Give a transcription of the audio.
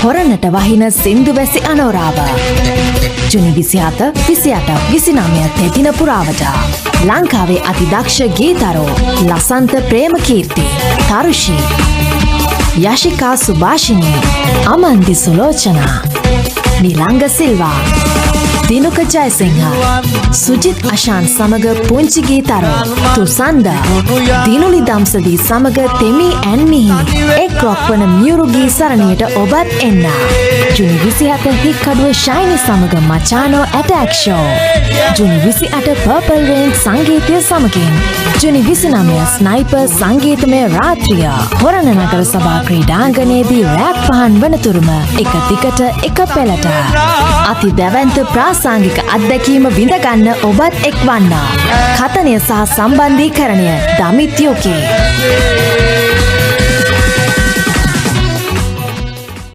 හොරණට වහින සින්දු වැසි අනෝරාව. ජුනි 27, 28, 29 තෙදින පුරාවට ලංකාවේ අතිදක්ෂ ගීතරෝ ලසන්ත ප්‍රේමකීර්ති, තරුෂි, යශිකා සුභාෂිනී, අමන්දි සුලෝචනා, නිලංග සිල්වා, දිනුක ජයසිංහ, සුජිත් අශාන් සමග පුංචි ගීතරෝ තුසන්ද, දිනුලි දම්සදී සමග තෙමි ඇන්මිහි එක් රොක් වන මියුරු ගී සරණියට ඔබත් එන්න. ජුනි 27 හික්කඩුව ශයිනි සමග මචානෝ ඇටැක් ෂෝ. ජුනි 28 පර්පල් රේන් සංගීතය සමගින්. ජුනි 29 ස්නයිපර් සංගීතමය රාත්‍රිය. හොරණ නගර සභා ක්‍රීඩාංගණයේදී රැප් පහන් වනතුරුම එක දිගට එක පෙළට. අති දැවැන්ත ප්‍රාසංගික අත්දැකීම විඳගන්න ඔබත් එක්වන්න. කතනය සහ සම්බන්ධීකරණය දමිත් යෝකේ.